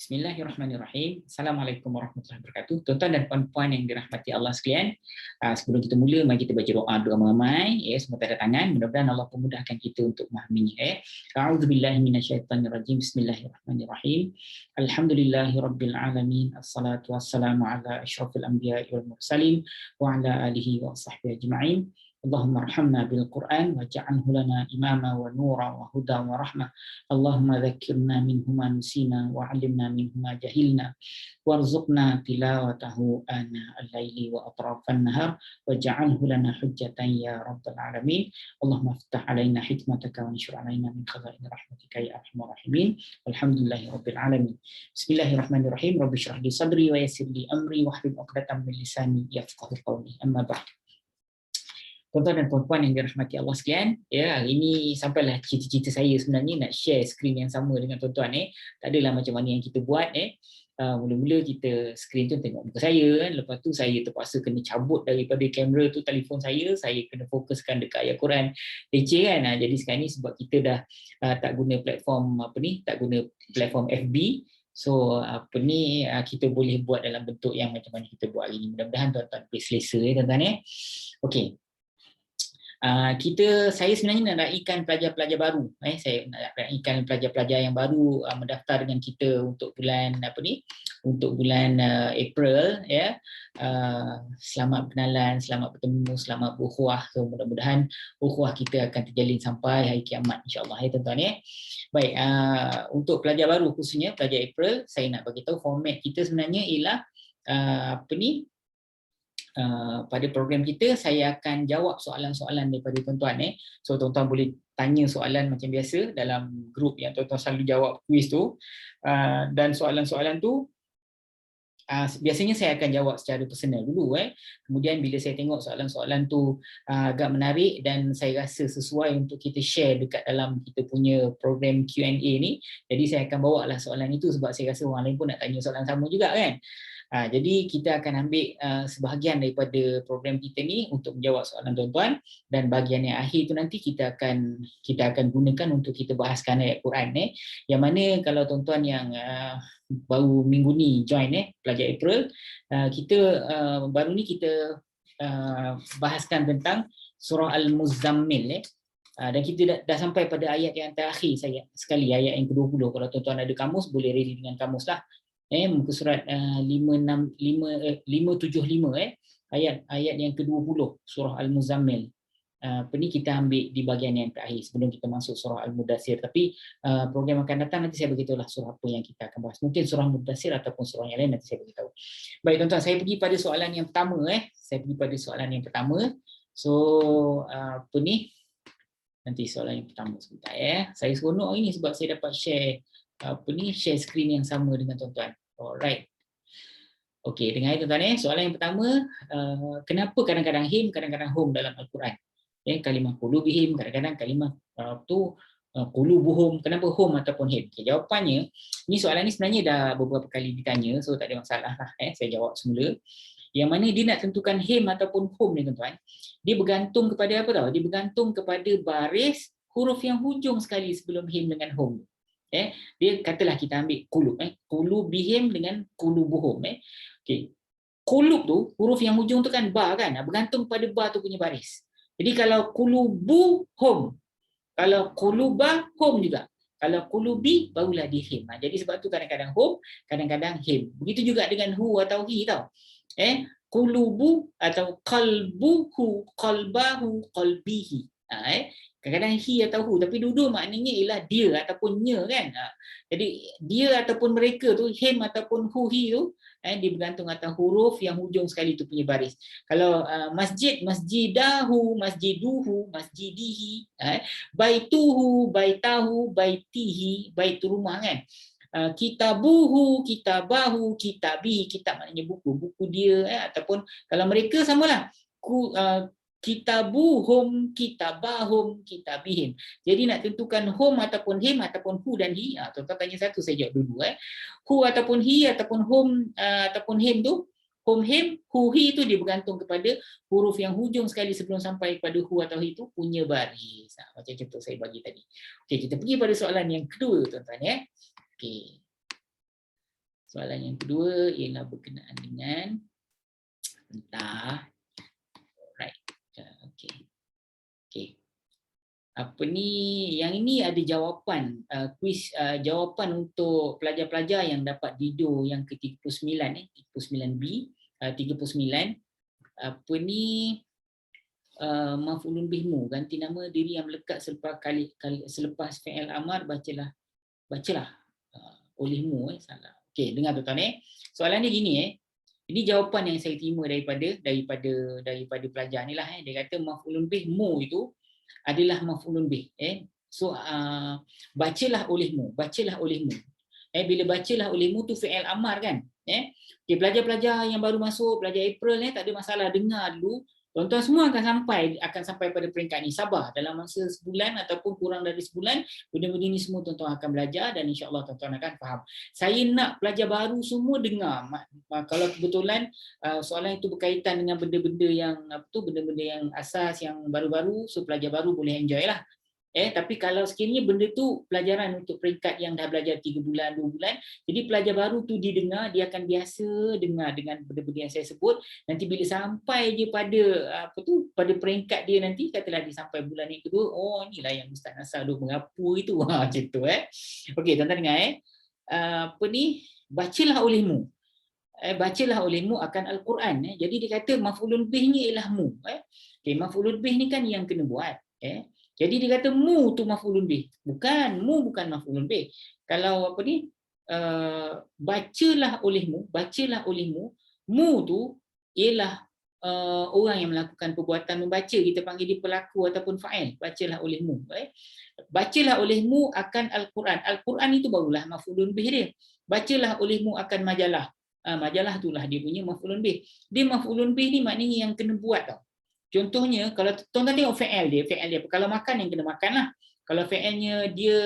Bismillahirrahmanirrahim. Assalamualaikum warahmatullahi wabarakatuh. Tuan-tuan dan puan-puan yang dirahmati Allah sekalian, sebelum kita mula, mari kita baca doa ramai-ramai. Semua tanda tangan. Mudah-mudahan Allah memudahkan kita untuk memahaminya. A'udzubillahi minasyaitonirrajim. Bismillahirrahmanirrahim. Alhamdulillahirabbil alamin. Assalatu wassalamu ala asyrafil anbiya'i wal mursalin wa ala alihi wa sahbihi ajma'in. Allahumma arhamna bil Qur'an waj'alhu lana imama wa nura wa huda wa rahmah. Allahumma dhakkirna minhu ma nusina wa 'allimna minhu ma jahilna warzuqna tilawatahu ana al-laili wa atrafan nahar waj'alhu lana hujjatan ya rabbal alamin. Allahumma iftah 'alaina hikmataka wa anshur 'alaina min khaza'in rahmatika ya arhamar rahimin. Walhamdulillahi rabbil alamin. Bismillahirrahmanirrahim. Rabbi shrah li sadri wa yassir li amri wahlul 'uqdatam min lisani yafqahu qawli. Amma ba'd. Tuan-tuan dan puan-puan yang dirahmati Allah sekalian, hari ini sampailah cita-cita saya sebenarnya nak share skrin yang sama dengan tuan-tuan. Tak adalah macam mana yang kita buat. Mula-mula kita skrin tu tengok muka saya, lepas tu saya terpaksa kena cabut daripada kamera tu telefon saya kena fokuskan dekat ayat Quran. Leceh kan? Jadi sekarang ni sebab kita dah tak guna platform tak guna platform FB. So kita boleh buat dalam bentuk yang macam mana kita buat hari ni. Mudah-mudahan tuan-tuan boleh selesa tuan-tuan. Okey. Saya sebenarnya nak raikan pelajar-pelajar baru. Saya nak raikan pelajar-pelajar yang baru mendaftar dengan kita untuk bulan untuk bulan April. Selamat berkenalan, selamat bertemu, selamat berukhuwah. So mudah-mudahan ukhuwah kita akan terjalin sampai hari kiamat insya-Allah tuan-tuan. Baik, untuk pelajar baru khususnya pelajar April, saya nak bagi tahu format kita sebenarnya ialah pada program kita saya akan jawab soalan-soalan daripada tuan-tuan. So tuan-tuan boleh tanya soalan macam biasa dalam grup yang tuan-tuan selalu jawab kuis tu, dan soalan-soalan tu biasanya saya akan jawab secara personal dulu. Kemudian bila saya tengok soalan-soalan tu agak menarik dan saya rasa sesuai untuk kita share dekat dalam kita punya program Q&A ni, jadi saya akan bawa lah soalan itu sebab saya rasa orang lain pun nak tanya soalan sama juga kan. Jadi kita akan ambil sebahagian daripada program kita ni untuk menjawab soalan tuan-tuan, dan bahagian yang akhir tu nanti kita akan gunakan untuk kita bahaskan ayat Quran. Yang mana kalau tuan-tuan yang baru minggu ni join pelajar April, kita baru ni kita bahaskan tentang surah Al-Muzammil. Dan kita dah sampai pada ayat yang terakhir sekali, ayat yang ke-20. Kalau tuan-tuan ada kamus boleh ready dengan kamus lah. Muka surat 575 ayat yang ke-20 surah Al-Muzammil. Kita ambil di bahagian yang terakhir sebelum kita masuk surah Al-Mudaththir. Tapi program akan datang nanti saya beritahulah surah apa yang kita akan bahas. Mungkin surah Al-Mudaththir ataupun surah yang lain nanti saya beritahu. Baik tuan-tuan, saya pergi pada soalan yang pertama. So nanti soalan yang pertama sebentar Saya seronok hari ni sebab saya dapat share share skrin yang sama dengan tuan-tuan. Alright. Okey, dengar tuan-tuan soalan yang pertama, kenapa kadang-kadang him, kadang-kadang hum dalam Al-Quran? Kalimah qulubihim, kadang-kadang kalimah qulubuhum. Kenapa hum ataupun him? Jawapannya, ni soalan ni sebenarnya dah beberapa kali ditanya, so tak ada masalah lah. Saya jawab semula. Yang mana dia nak tentukan him ataupun hum ni tuan-tuan, dia bergantung kepada apa tau? Dia bergantung kepada baris huruf yang hujung sekali sebelum him dengan hum. Dia katalah kita ambil qulub, qulubihim dengan qulubuhum. Okey. Qulub tu huruf yang hujung tu kan ba kan, bergantung pada ba tu punya baris. Jadi kalau qulubuhum, kalau qulubahum juga, kalau qulubi barulah dia him. Jadi sebab tu kadang-kadang hum, kadang-kadang him. Begitu juga dengan hu atau hi tau. Qulubu atau qalbuhu, qalbahu, qalbihi. Kadang-kadang hi atau hu, tapi dua-dua maknanya ialah dia ataupun nya kan. Jadi dia ataupun mereka tu, him ataupun hu, hi tu, dia bergantung atas huruf yang hujung sekali tu punya baris. Kalau masjid, masjidahu, masjiduhu, masjidihi, baituhu, baitahu, baitihi, baitu rumah kan. Kitabuhu, kitabahu, kitabihi, kitab maknanya buku, buku dia ataupun kalau mereka samalah. Kitabuhum, kitabahum, kitabihim. Jadi nak tentukan hum ataupun him ataupun hu dan hi, tuan-tuan tanya satu saya jawab dulu. Hu ataupun hi ataupun hum ataupun him tu, hum him, hu hi tu dia bergantung kepada huruf yang hujung sekali sebelum sampai pada hu atau hi tu punya baris. Macam contoh saya bagi tadi. Okey, kita pergi pada soalan yang kedua tuan-tuan Okey. Soalan yang kedua ialah berkenaan dengan entah. Right. Okey. Okey. Apa ni, yang ini ada jawapan kuis, jawapan untuk pelajar-pelajar yang dapat video yang ke-39 39B 39. Apa ni, maf'ulun bihmu, ganti nama diri yang melekat selepas fi'il amar, bacalah olehmu. Salah. Okey, dengar tuan-tuan. Soalan dia gini. Ini jawapan yang saya terima daripada pelajar ni lah. Dia kata maf'ulun bihmu itu adalah maf'ulun bih. So bacalah olehmu. Bila bacalah olehmu tu fi'il amar kan. Okay, pelajar-pelajar yang baru masuk, pelajar April ni tak ada masalah, dengar dulu. Tuan-tuan semua akan sampai pada peringkat ni. Sabar, dalam masa sebulan ataupun kurang dari sebulan, benda-benda ni semua tuan-tuan akan belajar dan insya-Allah tuan-tuan akan faham. Saya nak pelajar baru semua dengar. Kalau kebetulan soalan itu berkaitan dengan benda-benda yang asas, yang baru-baru, so pelajar baru boleh enjoy lah. Tapi kalau sekiranya benda tu pelajaran untuk peringkat yang dah belajar 3 bulan, 2 bulan, jadi pelajar baru tu didengar, dia akan biasa dengar dengan benda-benda yang saya sebut. Nanti bila sampai je pada peringkat dia nanti, katalah dia sampai bulan yang kedua, oh inilah yang Ustaz Nasar duk mengapu itu. Macam tu. Okey, tuan-tuan dengar. Bacalah olehmu. Bacalah olehmu akan Al-Quran. Jadi dia kata maf'ulun bih ni ialah mu. Okay, maf'ulun bih ni kan yang kena buat. Jadi dia kata mu tu maf'ulun bih. Bukan maf'ulun bih. Kalau bacalah olehmu, mu tu ialah orang yang melakukan perbuatan membaca, kita panggil dia pelaku ataupun fa'il. Bacalah olehmu. Bacalah olehmu akan Al-Quran. Al-Quran itu barulah maf'ulun bih dia. Bacalah olehmu akan majalah. Majalah itulah dia punya maf'ulun bih. Dia maf'ulun bih ni maknanya yang kena buat tau. Contohnya, kalau tuan-tuan tengok fi'il dia, kalau makan yang kena makan lah. Kalau fi'ilnya dia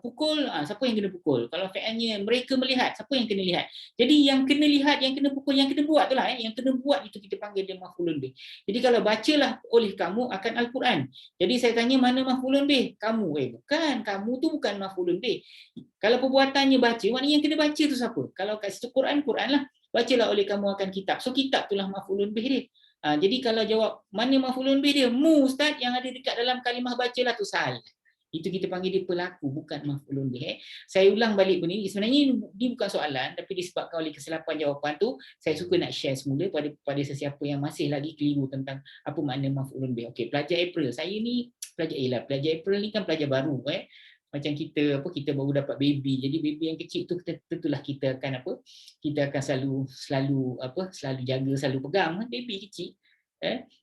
pukul, siapa yang kena pukul? Kalau fi'ilnya mereka melihat, siapa yang kena lihat? Jadi yang kena lihat, yang kena pukul, yang kena buat tu lah. Yang kena buat itu kita panggil dia maf'ulun bih. Jadi kalau bacalah oleh kamu akan Al-Quran. Jadi saya tanya mana maf'ulun bih? Kamu. Bukan, kamu tu bukan maf'ulun bih. Kalau perbuatannya baca, maknanya yang kena baca tu siapa? Kalau kat situ Quran lah. Bacalah oleh kamu akan kitab. So kitab itulah maf'ulun bih dia. Jadi kalau jawab mana maf'ulun bih dia? Mu Ustaz, yang ada dekat dalam kalimah bacalah tu salah. Itu kita panggil dia pelaku, bukan maf'ulun bih. Saya ulang balik benda ni. Sebenarnya dia bukan soalan, tapi disebabkan oleh kesilapan jawapan tu, saya suka nak share semula pada sesiapa yang masih lagi keliru tentang apa makna maf'ulun bih. Okey, pelajar April. Saya ni pelajar April ni kan pelajar baru. Macam kita baru dapat baby. Jadi baby yang kecil tu tentulah kita akan selalu jaga, selalu pegang baby kecil.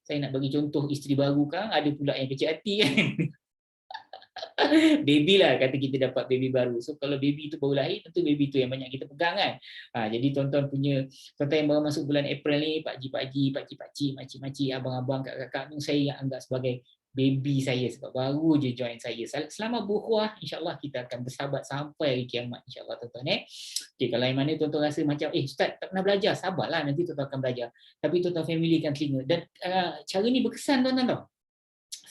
Saya nak bagi contoh isteri baru kan, ada pula yang kecil hati kan. Baby lah kata kita dapat baby baru. So kalau baby tu baru lahir, tentu baby tu yang banyak kita pegang kan. Jadi tuan-tuan yang baru masuk bulan April ni, pakcik-pakcik, makcik-makcik, abang-abang, kakak-kakak tu saya yang anggap sebagai baby saya sebab baru je join saya. Selama buruh insya-Allah kita akan bersahabat sampai hari kiamat insya-Allah tuan-tuan. Okey, kalau yang mana tuan-tuan rasa macam Ustaz tak pernah belajar, sabarlah nanti tuan-tuan akan belajar. Tapi tuan-tuan family kan telinga dan cara ni berkesan tuan-tuan tau.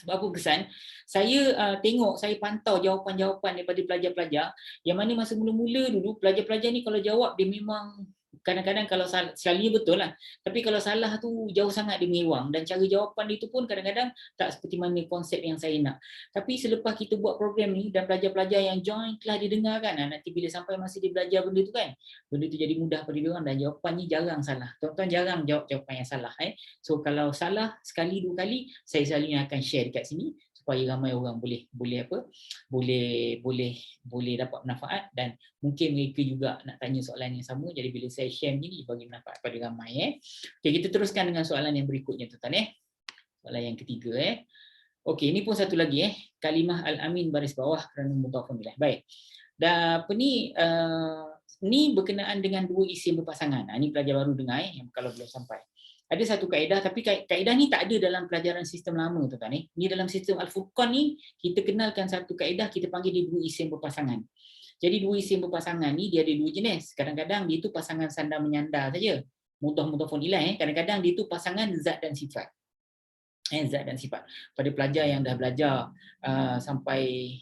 Sebab apa kesan? Saya tengok, saya pantau jawapan-jawapan daripada pelajar-pelajar yang mana masa mula-mula dulu pelajar-pelajar ni kalau jawab dia memang kadang-kadang kalau salah, sekalinya betul lah. Tapi kalau salah tu jauh sangat dia mengewang dan cara jawapan dia tu pun kadang-kadang tak seperti mana konsep yang saya nak. Tapi selepas kita buat program ni dan pelajar-pelajar yang join telah didengarkan, nanti bila sampai masa dia belajar benda tu kan, benda tu jadi mudah pada dia orang dan jawapannya jarang salah. Tuan-tuan jarang jawab jawapan yang salah. So kalau salah sekali dua kali, saya selalunya akan share dekat sini supaya ramai orang boleh dapat manfaat dan mungkin mereka juga nak tanya soalan yang sama. Jadi bila saya share ni bagi manfaat pada ramai. Okey, kita teruskan dengan soalan yang berikutnya tuan-tuan. Soalan yang ketiga. Okey, ini pun satu lagi kalimah al-amin baris bawah kerana mudhafun ilaih. Baik. Dan ni berkenaan dengan dua isim berpasangan. Ini pelajar baru dengar yang kalau belum sampai. Ada satu kaedah, tapi kaedah ni tak ada dalam pelajaran sistem lama tuan-tuan. Ni dalam sistem Al-Furqan ni kita kenalkan satu kaedah, kita panggil dia dua isim berpasangan. Jadi dua isim berpasangan ni dia ada dua jenis. Kadang-kadang dia tu pasangan sandar menyandar saja. Mudhaf-mudhafun ilaih. Kadang-kadang dia tu pasangan zat dan sifat. Zat dan sifat. Pada pelajar yang dah belajar sampai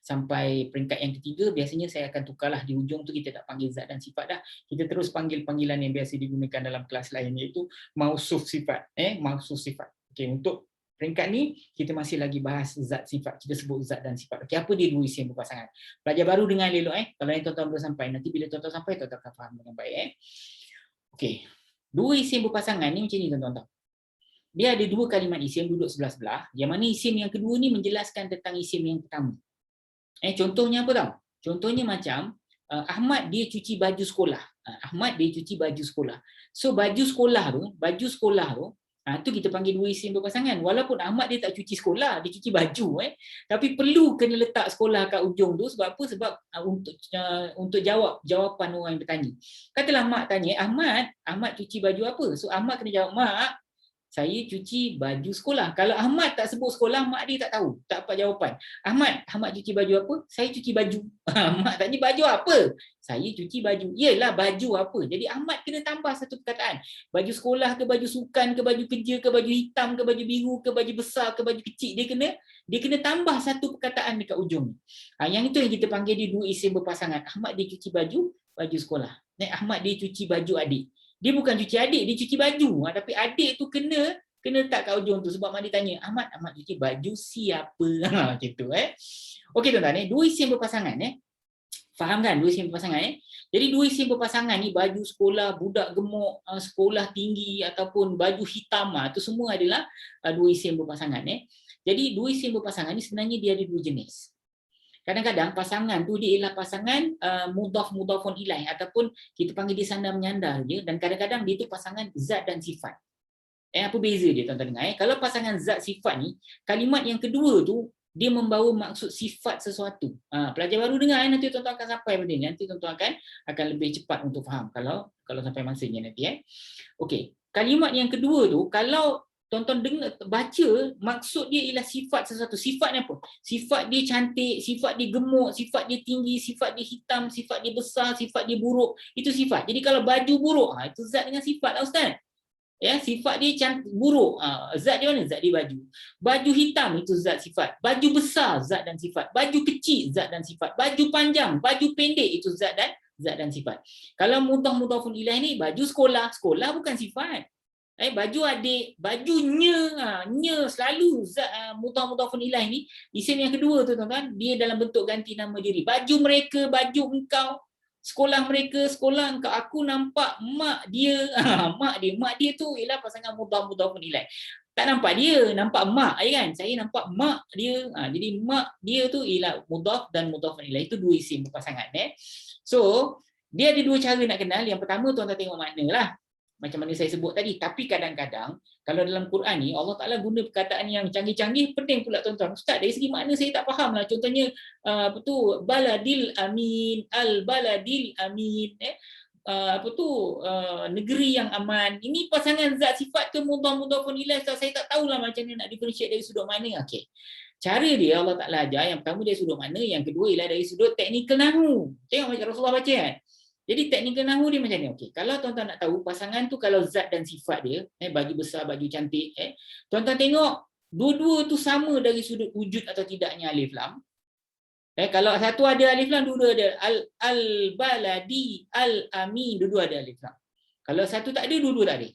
sampai peringkat yang ketiga, biasanya saya akan tukarlah di hujung tu, kita tak panggil zat dan sifat dah. Kita terus panggil panggilan yang biasa digunakan dalam kelas lain, iaitu mausuf sifat. Mausuf sifat. Okey, untuk peringkat ni kita masih lagi bahas zat sifat. Kita sebut zat dan sifat. Okey, apa dia dua isim berpasangan? Pelajar baru dengar elok Kalau yang tuan-tuan belum sampai, nanti bila tuan-tuan sampai tuan-tuan akan faham dengan baik Okey. Dua isim berpasangan ni macam ni tuan-tuan. Dia ada dua kalimat isim duduk sebelah-sebelah, yang mana isim yang kedua ni menjelaskan tentang isim yang pertama. Contohnya apa tau? Contohnya macam Ahmad dia cuci baju sekolah. Ahmad dia cuci baju sekolah. So baju sekolah tu tu kita panggil dua isim berpasangan. Walaupun Ahmad dia tak cuci sekolah, dia cuci baju tapi perlu kena letak sekolah kat ujung tu. Sebab apa? Sebab untuk jawapan orang yang bertanya. Katalah mak tanya, Ahmad cuci baju apa? So Ahmad kena jawab, mak, saya cuci baju sekolah. Kalau Ahmad tak sebut sekolah, mak dia tak tahu, tak dapat jawapan. Ahmad cuci baju apa? Saya cuci baju. Mak tanya baju apa? Saya cuci baju. Yelah, baju apa? Jadi Ahmad kena tambah satu perkataan. Baju sekolah ke, baju sukan ke, baju kerja ke, baju hitam ke, baju biru ke, baju besar ke, baju kecil. Dia kena tambah satu perkataan dekat ujung. Yang itu yang kita panggil dia dua isim berpasangan. Ahmad dia cuci baju sekolah. Ahmad dia cuci baju adik. Dia bukan cuci adik, dia cuci baju. Tapi adik tu kena letak kat ujung tu. Sebab mak dia tanya, Ahmad cuci baju siapa? Macam tu. Okey tuan-tuan, dua isim berpasangan. Faham kan dua isim berpasangan? Jadi dua isim berpasangan ni, baju sekolah, budak gemuk, sekolah tinggi ataupun baju hitam, itu semua adalah dua isim berpasangan. Jadi dua isim berpasangan ni sebenarnya dia ada dua jenis. Kadang-kadang pasangan tu dia ialah pasangan mudhaf-mudhafun ilaih, ataupun kita panggil dia sandar menyandar je, dan kadang-kadang dia tu pasangan zat dan sifat. Apa beza dia tuan-tuan dengar? Kalau pasangan zat sifat ni, kalimat yang kedua tu dia membawa maksud sifat sesuatu. Pelajar baru dengar nanti tuan-tuan akan sampai benda ni. Nanti tuan-tuan akan lebih cepat untuk faham kalau sampai masanya nanti. Okey, kalimat yang kedua tu kalau tuan-tuan dengar baca, maksud dia ialah sifat sesuatu. Sifatnya apa? Sifat dia cantik, sifat dia gemuk, sifat dia tinggi, sifat dia hitam, sifat dia besar, sifat dia buruk. Itu sifat. Jadi kalau baju buruk, itu zat dengan sifat lah Ustaz. Sifat dia cantik, buruk, zat dia mana? Zat dia baju. Baju hitam itu zat sifat. Baju besar zat dan sifat. Baju kecil zat dan sifat. Baju panjang, baju pendek itu zat dan sifat. Kalau mudhaf-mudhafun ilaih ni, baju sekolah bukan sifat. Baju adik, bajunya, selalu zat mudhaf-mudhafun ilaih ni. Isim yang kedua tu tuan-tuan, dia dalam bentuk ganti nama diri. Baju mereka, baju engkau. Sekolah mereka, sekolah engkau. Aku nampak mak dia. Mak dia tu ialah pasangan mudhaf-mudhafun ilaih. Tak nampak dia, nampak mak kan? Saya nampak mak dia. Jadi mak dia tu ialah mudhaf dan mudhafun ilaih. Itu dua isim berpasangan. So, dia ada dua cara nak kenal. Yang pertama tuan-tuan tengok makna lah. Macam mana saya sebut tadi. Tapi kadang-kadang kalau dalam Quran ni Allah Taala guna perkataan yang canggih-canggih, penting pula tuan-tuan. Ustaz, dari segi makna saya tak faham lah. Contohnya baladil amin, al-baladil amin, negeri yang aman. Ini pasangan zat sifat ke mudhaf-mudhafun ilaih? Saya tak tahulah macam mana nak differentiate dari sudut mana. Okey. Cara dia Allah Taala ajar, yang pertama dari sudut mana, yang kedua ialah dari sudut teknikal nahwu. Tengok macam Rasulullah baca kan. Jadi teknikal nahwu dia macam ni. Okey, kalau tuan-tuan nak tahu pasangan tu kalau zat dan sifat dia, baju besar, baju cantik, tuan-tuan tengok dua-dua tu sama dari sudut wujud atau tidaknya alif lam. Kalau satu ada alif lam, dua-dua ada al-baladi, al-amin, dua-dua ada alif lam. Kalau satu tak ada, dua-dua tak ada.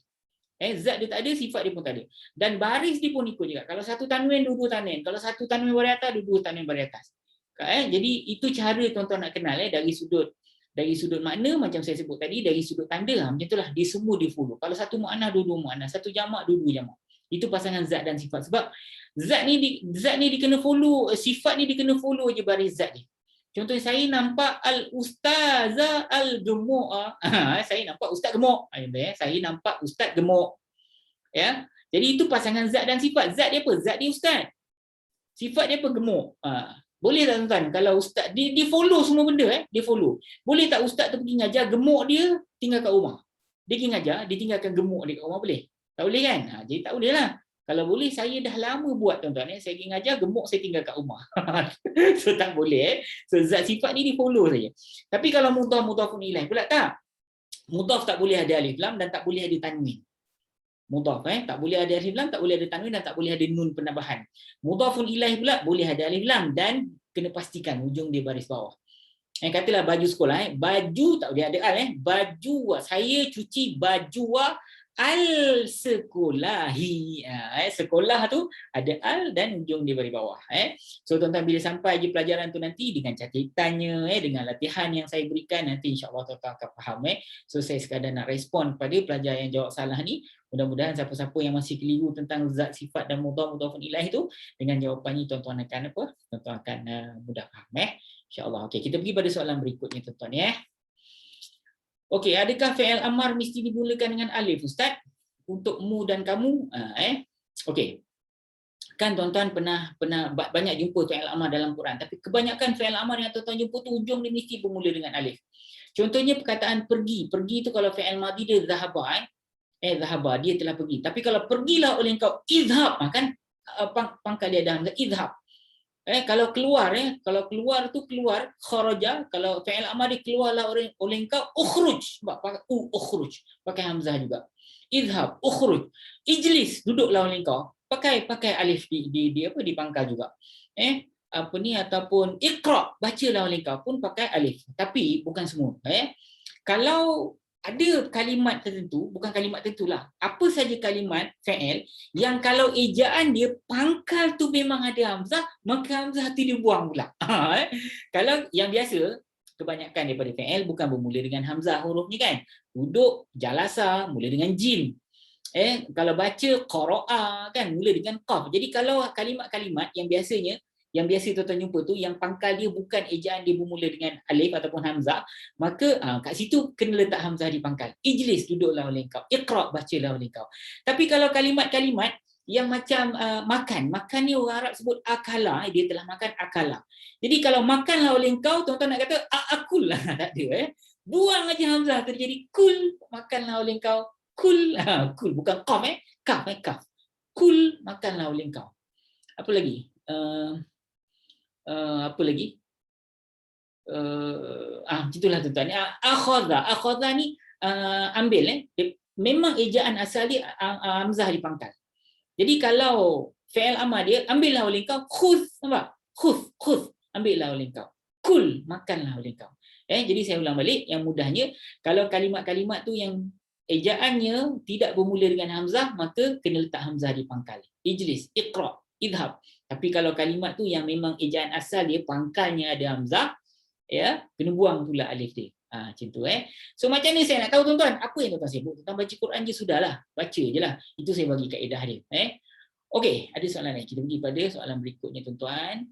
Zat dia tak ada, sifat dia pun tak ada. Dan baris dia pun ikut juga. Kalau satu tanwin, dua-dua tanwin. Kalau satu tanwin baris atas, dua-dua tanwin baris atas. Jadi itu cara tuan-tuan nak kenal dari sudut makna, macam saya sebut tadi, dari sudut tanda, macam itulah, dia semua dia follow. Kalau satu muannah, dua-dua muannah, satu jamak, dua-dua jamak. Itu pasangan zat dan sifat. Sebab zat ni dia kena follow, sifat ni dia kena follow je baris zat dia. Contohnya saya nampak al-ustazah al-gemuk. Saya nampak ustaz gemuk. Saya nampak ustaz gemuk. Jadi itu pasangan zat dan sifat. Zat dia apa? Zat dia ustaz. Sifat dia apa? Gemuk. Boleh tak tuan-tuan? Kalau ustaz, dia follow semua benda, dia follow. Boleh tak ustaz tu pergi ngajar, gemuk dia tinggal kat rumah? Dia pergi ngajar, dia tinggalkan gemuk dia kat rumah, boleh? Tak boleh kan? Jadi tak boleh lah. Kalau boleh, saya dah lama buat tuan-tuan. Saya pergi ngajar, gemuk saya tinggal kat rumah. So tak boleh. So zat sifat ni dia follow saja. Tapi kalau mudhaf-mudhafun ilaih pula tak. Mudhaf tak boleh ada alif lam dan tak boleh ada tanwin. Mudhaf tak boleh ada alif lam, tak boleh ada tanwin dan tak boleh ada nun penambahan. Mudhafun ilaih pula boleh ada alif lam dan kena pastikan hujung dia baris bawah. Katalah baju sekolah, baju tak boleh ada al, baju saya cuci baju al sekolahi. Sekolah tu ada al dan hujung dia baris bawah. So tuan-tuan bila sampai je pelajaran tu nanti dengan catatannya, dengan latihan yang saya berikan, nanti insya-Allah tuan-tuan akan faham. So saya sekadar nak respon pada pelajar yang jawab salah ni. Mudah-mudahan siapa-siapa yang masih keliru tentang zat, sifat dan mudhaf ilaih itu, dengan jawapan ni tuan-tuan akan apa? Tuan-tuan akan mudah faham. InsyaAllah. Okey, kita pergi pada soalan berikutnya tuan-tuan ya. Okey, adakah fi'il amar mesti dimulakan dengan alif Ustaz? Untuk mu dan kamu? Okey. Kan tuan-tuan pernah banyak jumpa fi'il amar dalam Quran, tapi kebanyakan fi'il amar yang tuan-tuan jumpa tu hujung dia mesti bermula dengan alif. Contohnya perkataan pergi. Pergi tu kalau fi'il madhi dia zahaba, zahaba dia telah pergi. Tapi kalau pergilah oleh engkau, izhab, kan pangkal dia ada hamzah, izhab. Kalau keluar, kalau keluar tu keluar, kharaja, kalau fi'il amar dia keluarlah oleh engkau, ukhruj, pakai ukhruj, pakai hamzah juga. Idhab, ukhruj. Ijlis, duduklah oleh engkau, pakai alif di pangkal juga. Ataupun iqra, bacalah oleh engkau pun pakai alif. Tapi bukan semua. Kalau ada kalimat tertentu, bukan kalimat tertentulah, apa saja kalimat fi'il yang kalau ejaan dia pangkal tu memang ada hamzah, maka hamzah tu dia buang pula. Kalau yang biasa, kebanyakan daripada fi'il bukan bermula dengan hamzah hurufnya kan. Duduk, jalasa, mula dengan jim. Kalau baca, qara'a kan, mula dengan qaf. Jadi kalau kalimat-kalimat yang biasa tuan-tuan jumpa tu, yang pangkal dia bukan ejaan dia bermula dengan alif ataupun hamzah, maka kat situ kena letak hamzah di pangkal. Ijlis, duduklah oleh engkau. Iqra, bacalah oleh engkau. Tapi kalau kalimat-kalimat yang macam makan ni orang Arab sebut akala, dia telah makan akala. Jadi kalau makanlah oleh engkau, tuan-tuan nak kata akul lah, tak ada. Buang aja hamzah tu jadi kul, makanlah oleh engkau. Kul, kul bukan qaf, kaf. Kul, makanlah oleh engkau. Apa lagi? Apa lagi? Itulah tuan-tuan. Akhadha ni ambil. Memang ejaan asal dia hamzah di pangkal. Jadi kalau fi'il amar dia, ambillah oleh engkau, khudh, nampak? Khudh, ambillah oleh engkau. Kul, makanlah oleh engkau. Jadi saya ulang balik, yang mudahnya, kalau kalimat-kalimat tu yang ejaannya tidak bermula dengan hamzah, maka kena letak hamzah di pangkal. Ijlis, iqra, idhab. Tapi kalau kalimat tu yang memang ejaan asal dia pangkalnya ada hamzah, kena buang pula alif dia. Macam tu. So macam ni saya nak tahu tuan-tuan, apa yang tuan-tuan sibuk? Tuan-tuan baca Quran je sudahlah. Baca je lah. Itu saya bagi kaedah dia. Okey, ada soalan lain. Kita pergi pada soalan berikutnya tuan-tuan.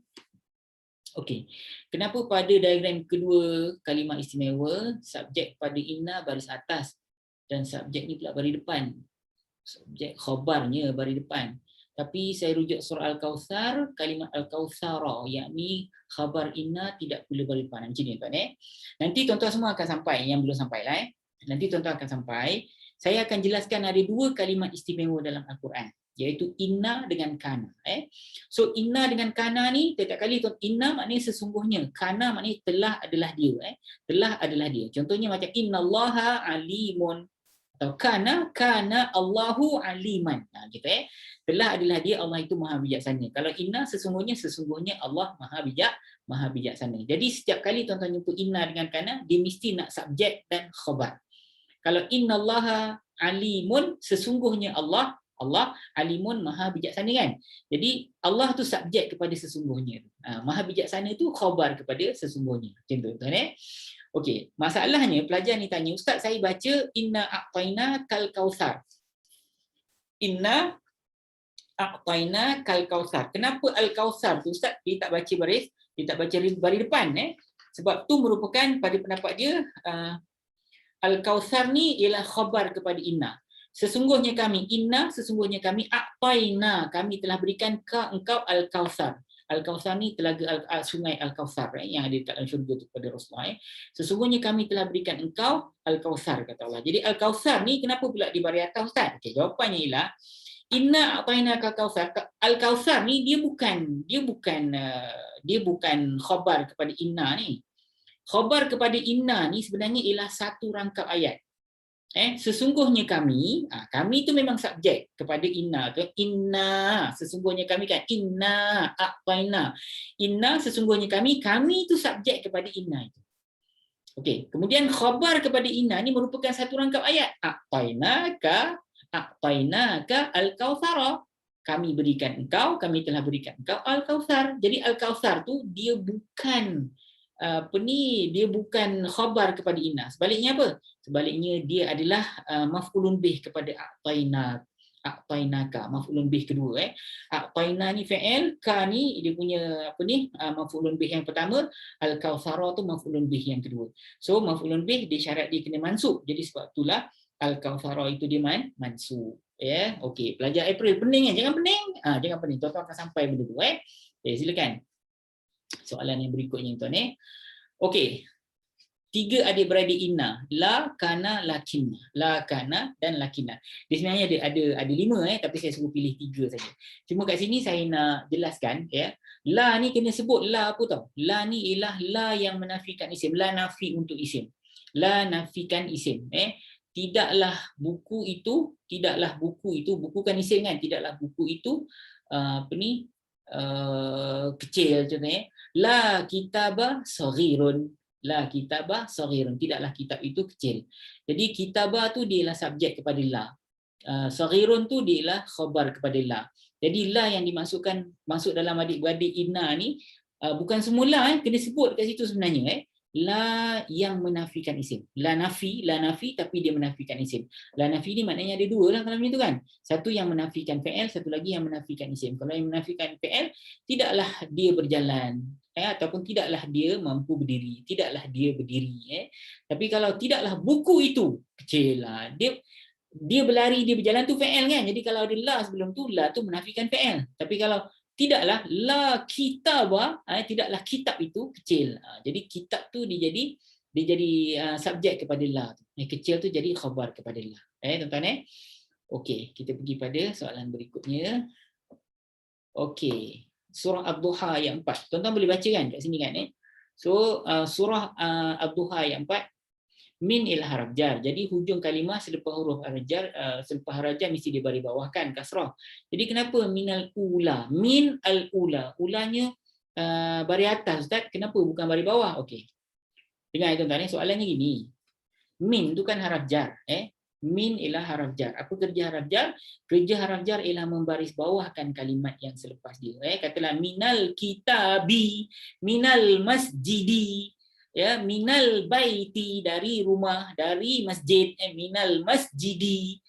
Okey. Kenapa pada diagram kedua kalimat istimewa, subjek pada inna baris atas dan subjek ni pula baris depan? Subjek khabarnya baris depan. Tapi saya rujuk surah Al-Kautsar, kalimat Al-Kautsara, yakni khabar inna tidak perlu baris depan. Macam ni tuan. Nanti tuan-tuan semua akan sampai, yang belum sampai lah. Nanti tuan-tuan akan sampai. Saya akan jelaskan ada dua kalimat istimewa dalam Al-Quran, iaitu inna dengan kana. So inna dengan kana ni, setiap kali inna maknanya sesungguhnya, kana maknanya telah adalah dia. Telah adalah dia. Contohnya macam innallaha alimun, atau kana Allahu aliman. Gitu. Telah adalah dia, Allah itu maha bijaksana. Kalau inna sesungguhnya Allah maha bijaksana. Jadi setiap kali tuan-tuan jumpa inna dengan kana, dia mesti nak subjek dan khabar. Kalau innallaha alimun, sesungguhnya Allah alimun, maha bijaksana kan. Jadi Allah tu subjek kepada sesungguhnya. Maha bijaksana tu khabar kepada sesungguhnya. Macam tu tuan. Okey, masalahnya pelajar ni tanya, Ustaz saya baca inna a'taina kal kautsar. Inna a'taina kal kautsar. Kenapa al kautsar tu Ustaz dia tak baca baris depan Sebab tu merupakan pada pendapat dia al kautsar ni ialah khabar kepada inna. Sesungguhnya kami a'taina, kami telah berikan ke engkau al kautsar. Al-Kautsar ni telaga sungai Al-Kautsar yang ada dalam syurga tu kepada Rasulullah. Sesungguhnya kami telah berikan engkau Al-Kautsar, kata Allah. Jadi Al-Kautsar ni kenapa pula di baris atas Ustaz? Okey, jawapannya ialah inna a'taina Al-Kautsar. Al-Kautsar ni dia bukan khabar kepada inna ni. Khabar kepada inna ni sebenarnya ialah satu rangkap ayat. Sesungguhnya kami, kami itu memang subjek kepada inna tu. Inna, sesungguhnya kami kan, inna a'taina. Inna sesungguhnya kami itu subjek kepada inna itu. Okey, kemudian khabar kepada inna ni merupakan satu rangkap ayat. A'tainaka al-kautsara. Kami berikan engkau, kami telah berikan engkau al-kautsar. Jadi al-kautsar tu dia bukan dia bukan khabar kepada inna. Sebaliknya apa? Sebaliknya dia adalah maf'ulun bih kepada a'tainaka, maf'ulun bih kedua. A'taina ni fa'il, ka ni dia punya maf'ulun bih yang pertama, al-kautsara tu maf'ulun bih yang kedua. So maf'ulun bih dia syarat dia kena mansub. Jadi sebab itulah al-kautsara itu dia mansub. Ya, okey. Pelajar April pening jangan pening. Jangan pening. Tuan-tuan akan sampai benda tu silakan. Soalan yang berikutnya tuan Okey. 3 adik-beradik inna, la, kana, lakinna. La, kana dan lakinna. Dia sebenarnya ada 5 tapi saya suruh pilih 3 saja. Cuma kat sini saya nak jelaskan La ni kena sebut la apa tau? La ni ialah la yang menafikan isim, la nafi untuk isim. La nafikan isim, Tidaklah buku itu, buku kan isim kan? Tidaklah buku itu kecil contohnya. La kitabah saghirun. La kitabah saghirun. Tidaklah kitab itu kecil. Jadi kitabah tu dia lah subjek kepada la. Saghirun tu dia lah khabar kepada la. Jadi la yang dimasukkan masuk dalam adik-beradik inna ni bukan semula kena sebut kat situ sebenarnya la yang menafikan isim. La nafi tapi dia menafikan isim. La nafi ni maknanya ada 2 lah kalau macam tu kan. Satu yang menafikan fi'il, satu lagi yang menafikan isim. Kalau yang menafikan fi'il, tidaklah dia berjalan ataupun tidaklah dia mampu berdiri, tidaklah dia berdiri Tapi kalau tidaklah buku itu kecil lah. Dia berlari, dia berjalan tu fi'il kan. Jadi kalau ada la sebelum tu, la tu menafikan fi'il. Tapi kalau tidaklah la kitabah, tidaklah kitab itu kecil. Jadi kitab tu dia jadi subjek kepada la. Kecil tu jadi khabar kepada la. Tuan-tuan Okey, kita pergi pada soalan berikutnya. Okey, surah Ad-Duha ayat 4. Tuan-tuan boleh baca kan kat sini kan So surah Ad-Duha ayat 4 min ila harf jar. Jadi hujung kalimah selepas huruf jar, selepas harf jar mesti dibari bawahkan kasrah. Jadi kenapa minal ula? Min al ula. Ulanya bari atas Ustaz. Kenapa bukan bari bawah? Okey. Dengar tuan-tuan soalannya gini. Min tu kan harf jar, Min ialah harf jar. Apa kerja harf jar? Kerja harf jar ialah membaris bawahkan kalimat yang selepas dia. Katalah minal kitabi, minal masjidi, minal baiti dari rumah, dari masjid, minal masjidi,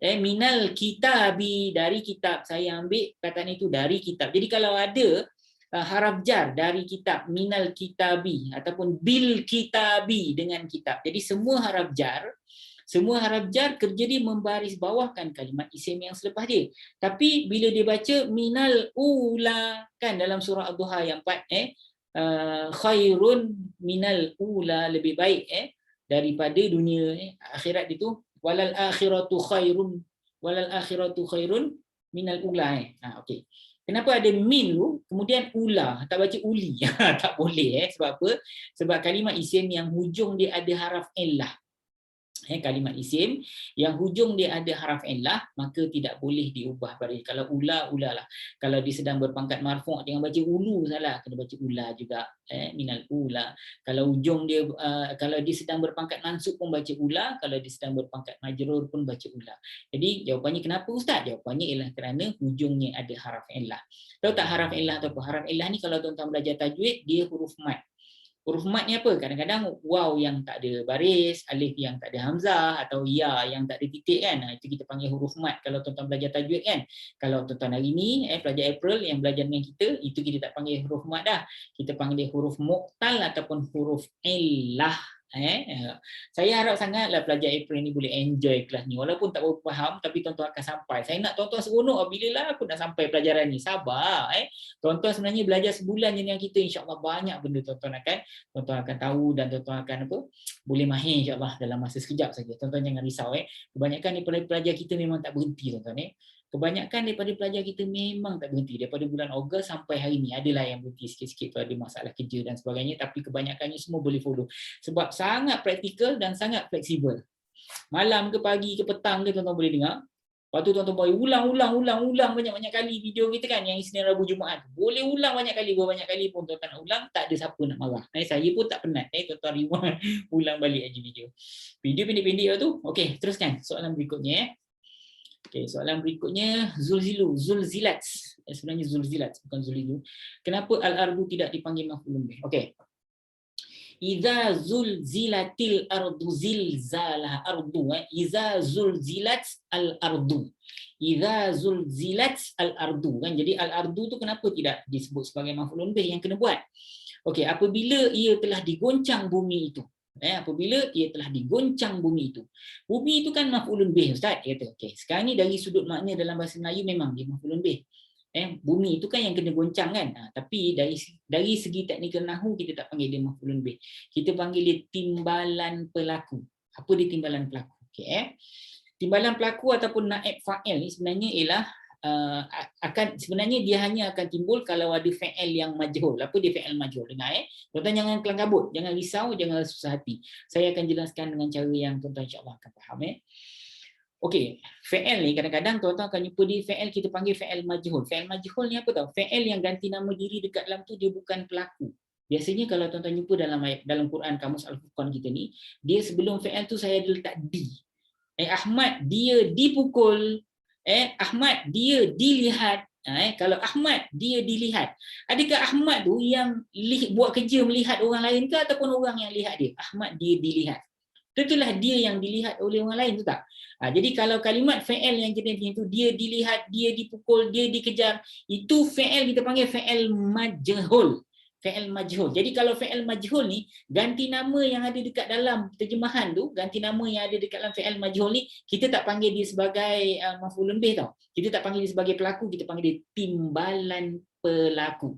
minal kitabi dari kitab. Saya ambil perkataan itu dari kitab. Jadi kalau ada haraf jar dari kitab, minal kitabi ataupun bil kitabi dengan kitab. Jadi semua haraf jar kerja dia membaris bawahkan kalimat isim yang selepas dia. Tapi bila dia baca minal ula kan dalam surah Ad-Duha yang 4 khairun minal ula, lebih baik daripada dunia akhirat itu, walal akhiratu khairun minal ula okey. Kenapa ada min tu kemudian ula, tak baca uli? Tak boleh sebab apa? Sebab kalimat isim yang hujung dia ada haraf illah. Kalimat isim yang hujung dia ada haraf illah, maka tidak boleh diubah baris. Kalau ula lah. Kalau dia sedang berpangkat marfu' jangan baca ulu, salah, kena baca ula juga. Minal ula. Kalau hujung dia kalau dia sedang berpangkat mansub pun baca ula, kalau dia sedang berpangkat majrur pun baca ula. Jadi jawapannya kenapa Ustaz? Jawapannya ialah kerana hujungnya ada haraf illah. Tahu tak haraf illah atau apa? Haraf illah ni kalau tuan-tuan belajar tajwid, dia huruf mat. Huruf mat ni apa? Kadang-kadang waw yang tak ada baris, alif yang tak ada hamzah, atau ya yang tak ada titik kan. Itu kita panggil huruf mat kalau tuan-tuan belajar tajwid kan. Kalau tuan-tuan hari ni pelajar April yang belajar dengan kita, itu kita tak panggil huruf mat dah. Kita panggil huruf muqtal ataupun huruf illah. Saya harap sangatlah pelajar April ni boleh enjoy kelas ni. Walaupun tak berapa faham, tapi tuan-tuan akan sampai. Saya nak tuan-tuan seronok bila aku nak sampai pelajaran ni. Sabar. Tuan-tuan sebenarnya belajar sebulan je dengan kita, insya-Allah banyak benda tuan-tuan akan tahu dan tuan-tuan akan boleh mahir insya-Allah dalam masa sekejap saja. Tuan-tuan jangan risau Kebanyakan daripada pelajar kita memang tak berhenti tuan-tuan Kebanyakan daripada pelajar kita memang tak berhenti. Daripada bulan Ogos sampai hari ni, adalah yang berhenti sikit-sikit pada masalah kerja dan sebagainya, tapi kebanyakannya semua boleh follow sebab sangat praktikal dan sangat fleksibel. Malam ke pagi ke petang ke tuan-tuan boleh dengar. Lepas tu tuan-tuan boleh ulang banyak-banyak kali video kita kan yang Isnin Rabu Jumaat. Boleh ulang banyak kali, berbanyak kali pun tuan-tuan nak ulang, tak ada siapa nak marah. Saya pun tak penat. Tuan-tuan rewind, ulang balik aja video. Video pendek-pendek lah tu. Okey, teruskan soalan berikutnya. Okey, soalan berikutnya Zulzilat. Sebenarnya Zulzilat bukan Zulilu. Kenapa al-ardu tidak dipanggil maf'ulun bih? Okey. Iza zulzilatil ardu zilzalah ardu. Iza zulzilat al-ardu. Iza zulzilat al-ardu. Kan? Jadi al-ardu tu kenapa tidak disebut sebagai maf'ulun bih yang kena buat? Okey, apabila ia telah digoncang bumi itu. Apabila ia telah digoncang bumi itu. Bumi itu kan maf'ulun bih, Ustaz. Dia kata, okey, sekarang ni dari sudut makna dalam bahasa Melayu memang dia maf'ulun bih. Bumi itu kan yang kena goncang kan, tapi dari segi teknikal nahwu kita tak panggil dia maf'ulun bih, kita panggil dia timbalan pelaku. Apa dia timbalan pelaku? Okay. Timbalan pelaku ataupun naib fa'il ni sebenarnya ialah sebenarnya dia hanya akan timbul kalau ada fa'il yang majhul. Apa dia fa'il majhul? Dengar tuan-tuan, jangan kelang kabut, jangan risau, jangan susah hati. Saya akan jelaskan dengan cara yang tuan-tuan insya-Allah akan faham. Okey, fa'il ni kadang-kadang tuan-tuan akan jumpa di fa'il kita panggil fa'il majhul. Fa'il majhul ni apa tahu? Fa'il yang ganti nama diri dekat dalam tu dia bukan pelaku. Biasanya kalau tuan-tuan jumpa dalam Quran Kamus Al-Furqan kita ni, dia sebelum fa'il tu saya letak di. Ahmad dia dipukul. Ahmad dia dilihat. Kalau Ahmad dia dilihat. Adakah Ahmad tu yang buat kerja melihat orang lain ke ataupun orang yang lihat dia? Ahmad dia dilihat. Tentulah dia yang dilihat oleh orang lain tu tak? Jadi kalau kalimat fa'il yang jenis itu dia dilihat, dia dipukul, dia dikejar, itu fa'il kita panggil fa'il majhul. Fa'il majhul. Jadi kalau fa'il majhul ni ganti nama yang ada dekat dalam terjemahan tu, ganti nama yang ada dekat dalam fa'il majhul ni, kita tak panggil dia sebagai maf'ulun bih tau. Kita tak panggil dia sebagai pelaku, kita panggil dia timbalan pelaku.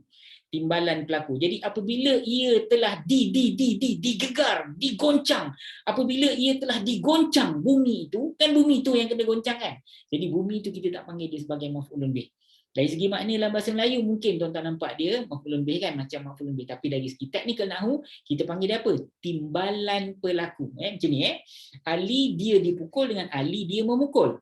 Timbalan pelaku. Jadi apabila ia telah digegar, digoncang, apabila ia telah digoncang bumi itu, kan bumi itu yang kena goncang kan. Jadi bumi itu kita tak panggil dia sebagai maf'ulun bih. Dari segi makna dalam bahasa Melayu mungkin tuan-tuan nampak dia maf'ulun bih kan, macam maf'ulun bih, tapi dari segi teknikal nahwu kita panggil dia apa? Timbalan pelaku. Macam ni Ali dia dipukul dengan Ali dia memukul.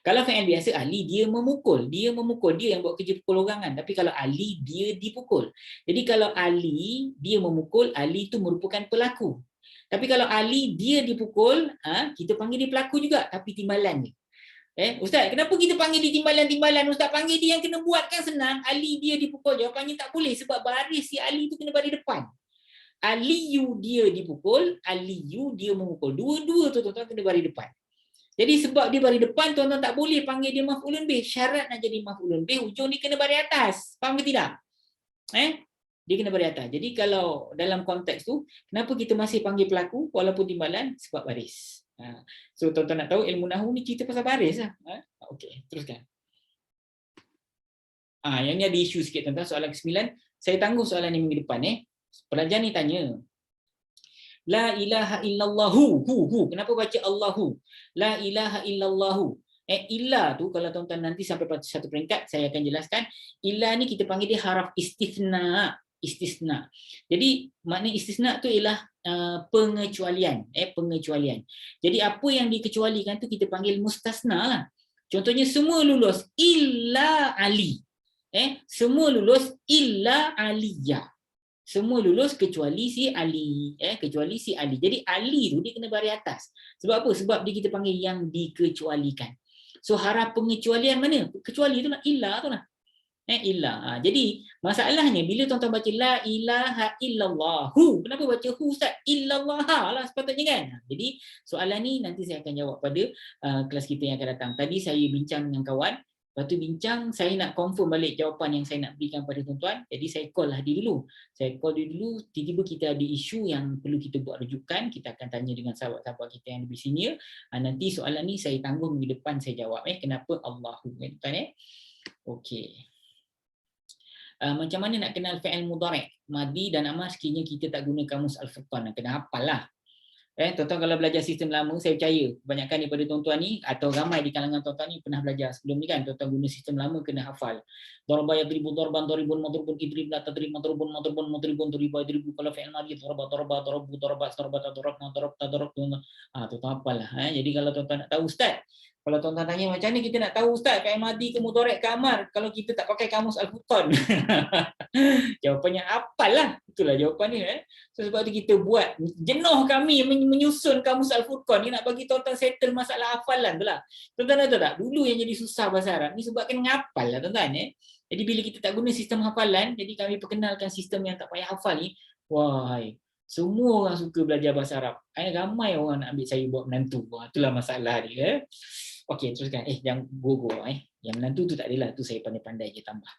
Kalau fa'il biasa, Ali dia memukul. Dia yang buat kerja pukul orang kan. Tapi kalau Ali dia dipukul. Jadi kalau Ali dia memukul, Ali itu merupakan pelaku. Tapi kalau Ali dia dipukul, kita panggil dia pelaku juga, tapi timbalan dia. Ustaz, kenapa kita panggil dia timbalan? Ustaz, panggil dia yang kena buat kan senang. Ali dia dipukul. Jawapannya tak boleh sebab baris si Ali itu kena baris depan. Aliyu dia dipukul, Aliyu dia memukul. Dua-dua tu tuan-tuan kena baris depan. Jadi sebab dia baris depan, tuan-tuan tak boleh panggil dia maf'ulun bih. Syarat nak jadi maf'ulun bih, hujung ni kena baris atas. Faham ke tidak? Dia kena baris atas. Jadi kalau dalam konteks tu, kenapa kita masih panggil pelaku walaupun timbalan? Sebab baris. So tuan-tuan nak tahu ilmu nahwu ni cerita pasal baris lah. Okey, teruskan. Yang ni ada isu sikit tuan-tuan, soalan ke-9. Saya tangguh soalan ni minggu depan. Pelajar ni tanya, La ilaha illallahu. Kenapa baca Allahu? La ilaha illallahu. Illa tu kalau tuan-tuan nanti sampai pada satu peringkat saya akan jelaskan. Illa ni kita panggil dia haraf istisna. Istisna. Jadi makna istisna tu ialah pengecualian. Pengecualian. Jadi apa yang dikecualikan tu kita panggil mustasna lah. Contohnya semua lulus illa Ali. Semua lulus illa Aliyah. Semua lulus kecuali si Ali, kecuali si Ali. Jadi Ali tu dia kena baris atas. Sebab apa? Sebab dia kita panggil yang dikecualikan. So harap pengecualian mana? Kecuali tu lah, illa tu lah. Illa. Jadi masalahnya bila tuan-tuan baca la ilaha illallahu, kenapa baca hu Ustaz? Illallah lah sepatutnya kan. Jadi soalan ni nanti saya akan jawab pada kelas kita yang akan datang. Tadi saya bincang dengan kawan. Lepas tu bincang, saya nak confirm balik jawapan yang saya nak berikan pada tuan-tuan. Jadi saya call lah dia dulu. Saya call dia dulu, tiba-tiba kita ada isu yang perlu kita buat rujukan. Kita akan tanya dengan sahabat-sahabat kita yang lebih senior. Nanti soalan ni saya tanggung minggu depan saya jawab. Kenapa Allahu? Tuan Okey. Macam mana nak kenal fi'il mudhari'? Madi dan amar sekiranya kita tak guna kamus Al-Furqan. Kena hafal lah. Tuan-tuan kalau belajar sistem lama, saya percaya kebanyakan daripada tuan-tuan ni atau ramai di kalangan tuan-tuan ni pernah belajar sebelum ni kan. Tuan-tuan guna sistem lama kena hafal. Daraba yadribu darban daribun madrubun idrib la tadrib madrubun madrubun madribun dariba idribu kalau fi'il madhi daraba daraba darabu daraba darabata darabna darabta darabtu. Tuan-tuan hafal lah. Jadi kalau tuan-tuan nak tahu ustaz, kalau tuan-tuan tanya macam ni kita nak tahu ustaz fi'il madhi ke mudhari' ke amar kalau kita tak pakai kamus Al-Furqan. Jawapannya apalah. Itulah jawapan ni. So, sebab tu kita buat, jenuh kami menyusun kamus Al-Furqan ni nak bagi tuan-tuan settle masalah hafalan tu lah. Tuan-tuan tahu tak? Dulu yang jadi susah bahasa Arab ni sebab kena ngapal lah tuan-tuan. Jadi bila kita tak guna sistem hafalan, jadi kami perkenalkan sistem yang tak payah hafal ni. Wahai, semua orang suka belajar bahasa Arab. Ramai orang nak ambil saya buat menantu. Itulah masalah dia. Okey, teruskan. Jangan go-go. Yang menantu tu tak adalah. Tu saya pandai-pandai je tambah.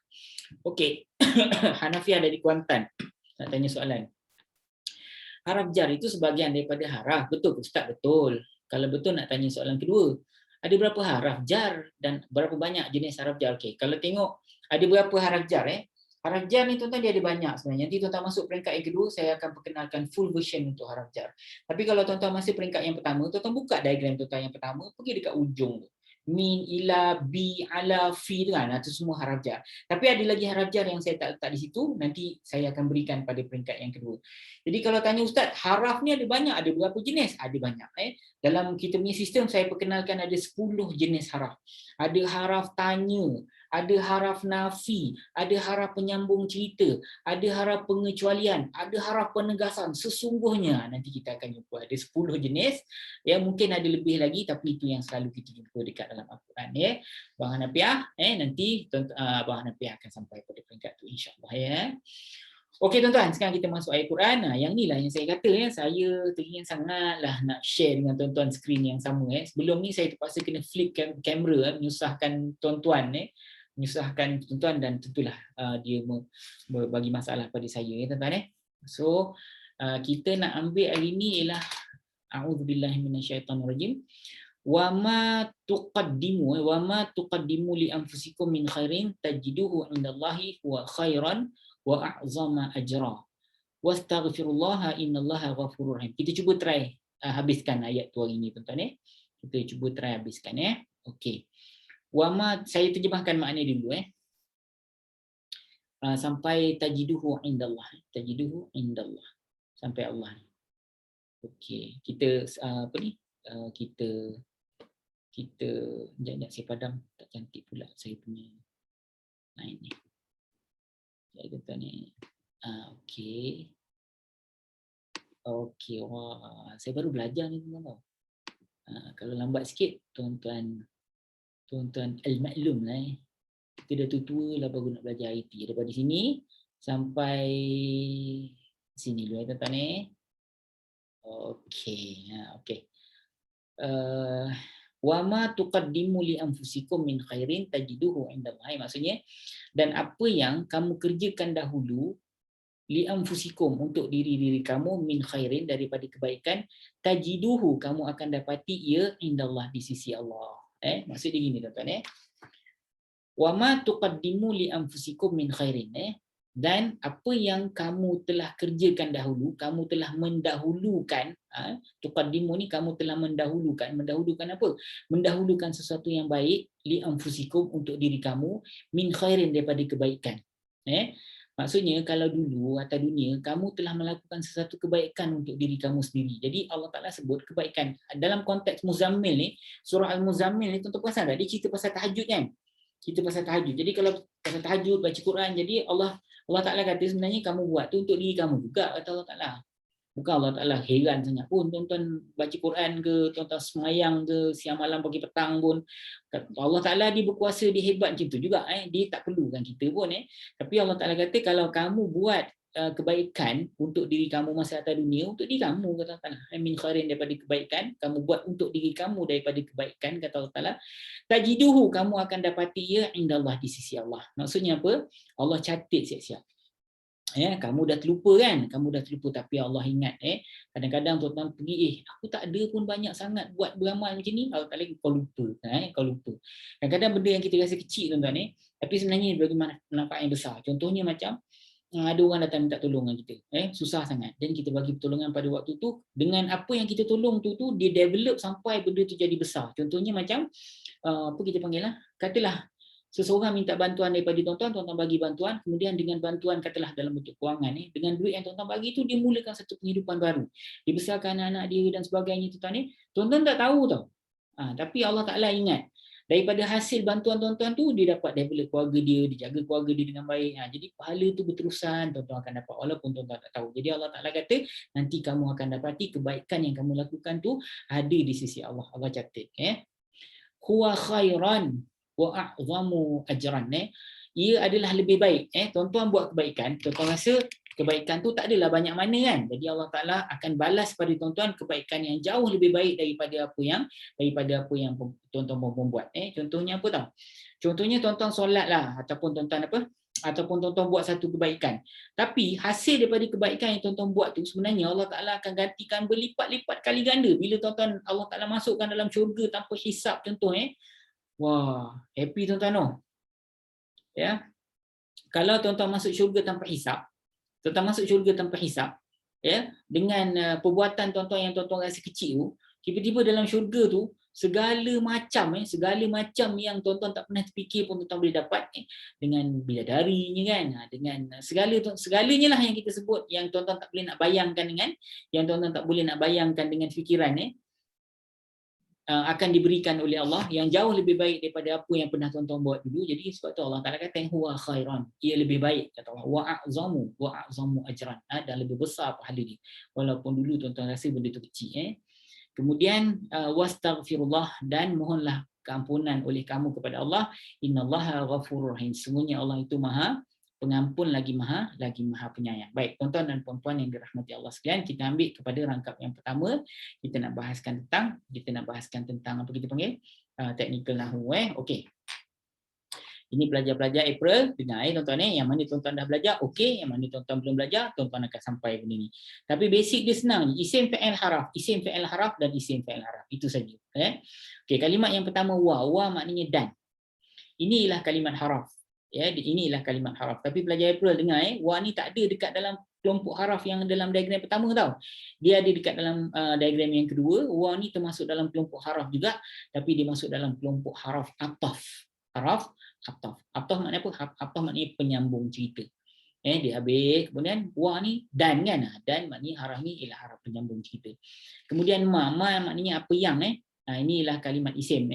Okey. Hanafiah dari Kuantan. Nak tanya soalan. Haraf jar itu sebahagian daripada haraf. Betul Ustaz? Betul. Kalau betul nak tanya soalan kedua. Ada berapa haraf jar dan berapa banyak jenis haraf jar? Okey, kalau tengok ada berapa haraf jar Haraf jar ni tuan-tuan dia ada banyak sebenarnya. Nanti tuan-tuan masuk peringkat yang kedua saya akan perkenalkan full version untuk haraf jar. Tapi kalau tuan-tuan masih peringkat yang pertama, tuan-tuan buka diagram tuan-tuan yang pertama, pergi dekat ujung tu. Min, ila, bi, ala, fi tu kan. Itu semua haraf jar. Tapi ada lagi haraf jar yang saya tak letak di situ, nanti saya akan berikan pada peringkat yang kedua. Jadi kalau tanya Ustaz, haraf ni ada banyak, ada berapa jenis? Ada banyak. Dalam kita punya sistem saya perkenalkan ada 10 jenis haraf. Ada haraf tanya, ada haraf nafi, ada haraf penyambung cerita, ada haraf pengecualian, ada haraf penegasan. Sesungguhnya nanti kita akan jumpa ada 10 jenis. Mungkin ada lebih lagi tapi itu yang selalu kita jumpa dekat dalam Al-Quran Bang Hanafiah nanti Bang Hanafiah akan sampai pada peringkat tu insya-Allah Okey tuan-tuan, sekarang kita masuk ayat Quran. Yang inilah yang saya kata saya teringin sangatlah nak share dengan tuan-tuan skrin yang sama Sebelum ni saya terpaksa kena flip kamera menyusahkan tuan-tuan menyusahkan tuan-tuan dan tentulah dia bagi masalah pada saya tuan-tuan So kita nak ambil hari ni ialah a'udzubillahi minasyaitonirrajim. Wa ma tuqaddimu li anfusikum min khairin tajiduhu indallahi huwa khairan wa a'zama ajra. Wastaghfirullaha innallaha ghafurur rahim. Kita cuba try habiskan ayat tu hari ni tuan-tuan Kita cuba try habiskan Okey. Wama saya terjemahkan makna dulu sampai tajiduhu indallah. Tajiduhu indallah. Sampai Allah. Okey, kita apa ni? Kita jangan saya padam tak cantik pula saya punya line ni. Saya kata ni. Okey. Okey, wah, saya baru belajar ni tuan-tuan. Kalau lambat sikit tuan-tuan al-maklum lah Kita dah tua lah baru nak belajar IT. Daripada sini sampai sini dulu tuan-tuan Okey. Okey. Wa ma tuqaddimu li anfusikum min khairin tajiduhu indallahi. Maksudnya dan apa yang kamu kerjakan dahulu li anfusikum untuk diri-diri kamu min khairin daripada kebaikan tajiduhu kamu akan dapati ia indallah di sisi Allah. Maksud dia gini tuan-tuan Wa ma tuqaddimu li anfusikum min khairin dan apa yang kamu telah kerjakan dahulu, kamu telah mendahulukan tuqaddimu ni kamu telah mendahulukan apa? Mendahulukan sesuatu yang baik li anfusikum untuk diri kamu min khairin daripada kebaikan. Maksudnya kalau dulu atas dunia kamu telah melakukan sesuatu kebaikan untuk diri kamu sendiri. Jadi Allah Taala sebut kebaikan dalam konteks Muzammil ni, surah Al-Muzammil ni tuan-tuan perasan tak? Dia cerita pasal tahajud kan? Cerita pasal tahajud. Jadi kalau pasal tahajud baca Quran, jadi Allah Taala kata sebenarnya kamu buat tu untuk diri kamu juga kata Allah Taala. Bukan Allah Taala heran sangat pun tuan-tuan baca Quran ke, tuan-tuan semayang ke, siang malam pagi petang pun. Allah Taala dia berkuasa, dia hebat macam tu juga dia tak perlukan kita pun Tapi Allah Taala kata kalau kamu buat kebaikan untuk diri kamu masa atas dunia, untuk diri kamu kata Allah Taala. Min khairin daripada kebaikan, kamu buat untuk diri kamu daripada kebaikan kata Allah Taala. Tajiduhu kamu akan dapati ia indallah di sisi Allah. Maksudnya apa? Allah catat siap-siap. Kamu dah terlupa kan? Kamu dah terlupa tapi Allah ingat kadang-kadang tuan-tuan pergi aku tak ada pun banyak sangat buat beramal macam ni. Allah Taala kau lupa kau lupa. Kadang-kadang benda yang kita rasa kecil tuan-tuan tapi sebenarnya bagi manfaat yang besar. Contohnya macam ada orang datang minta tolong dengan kita, susah sangat, dan kita bagi pertolongan pada waktu tu, dengan apa yang kita tolong tu dia develop sampai benda tu jadi besar. Contohnya macam apa kita panggil lah, katalah seseorang minta bantuan daripada tuan-tuan, tuan-tuan bagi bantuan, kemudian dengan bantuan katalah dalam bentuk kewangan ni, dengan duit yang tuan-tuan bagi tu dia mulakan satu kehidupan baru. Dibesarkan anak dia dan sebagainya tuan-tuan ni. Tuan-tuan tak tahu tau. Tapi Allah Taala ingat. Daripada hasil bantuan tuan-tuan tu dia dapat develop keluarga dia, dijaga keluarga dia dengan baik. Jadi pahala tu berterusan tuan-tuan akan dapat walaupun tuan-tuan tak tahu. Jadi Allah Taala kata nanti kamu akan dapati kebaikan yang kamu lakukan tu ada di sisi Allah. Allah catat huwa khairan wa a'zamu ajran. Ia adalah lebih baik. Tuan-tuan buat kebaikan, tuan-tuan rasa kebaikan tu tak adalah banyak mana kan. Jadi Allah Taala akan balas pada tuan-tuan kebaikan yang jauh lebih baik daripada apa yang tuan-tuan buat. Contohnya apa tahu? Contohnya tuan-tuan solat lah, ataupun tuan-tuan buat satu kebaikan. Tapi hasil daripada kebaikan yang tuan-tuan buat tu sebenarnya Allah Taala akan gantikan berlipat-lipat kali ganda bila tuan-tuan Allah Taala masukkan dalam syurga tanpa hisap contoh. Wah, happy tuan-tuan oh. Ya. Kalau tuan-tuan masuk syurga tanpa hisap, dengan perbuatan tuan-tuan yang tuan-tuan rasa kecil tu, tiba-tiba dalam syurga tu segala macam yang tuan-tuan tak pernah terfikir pun tuan-tuan boleh dapat, dengan bidadarinya kan, dengan segalanya lah yang kita sebut yang tuan-tuan tak boleh nak bayangkan dengan fikiran, akan diberikan oleh Allah yang jauh lebih baik daripada apa yang pernah tuan-tuan buat dulu. Jadi sebab tu Allah Taala kata huwa khairan, ia lebih baik, kata Allah, wa a'zamu ajran, dan lebih besar pahala dia walaupun dulu tuan-tuan rasa benda tu kecil. Kemudian wastaghfirullah, dan mohonlah keampunan oleh kamu kepada Allah, innallaha ghafurur rahim, sungguhnya Allah itu Maha Pengampun lagi Maha Penyayang. Baik tuan-tuan dan puan-puan yang dirahmati Allah sekalian, kita ambil kepada rangkap yang pertama. Kita nak bahaskan tentang apa kita panggil technical nahwu. Okey. Ini pelajar-pelajar April, dengar tuan-tuan yang mana tuan-tuan dah belajar, okey, yang mana tuan-tuan belum belajar, tuan-tuan akan sampai benda ni. Tapi basic dia senang, isim fi'il haraf dan isim fi'il haraf. Itu saja. Okey, kalimat yang pertama wa maknanya dan. Inilah kalimat haraf. Inilah kalimat haraf. Tapi pelajar April dengar, wa ni tak ada dekat dalam kelompok haraf yang dalam diagram pertama tau. Dia ada dekat dalam diagram yang kedua. Wa ni termasuk dalam kelompok haraf juga, tapi dia masuk dalam kelompok haraf ataf. Ataf maknanya apa? Ataf maknanya penyambung cerita. Dia habis, kemudian wa ni dan kan. Dan maknanya haraf ni ialah haraf penyambung cerita. Kemudian ma maknanya apa yang inilah kalimat isim.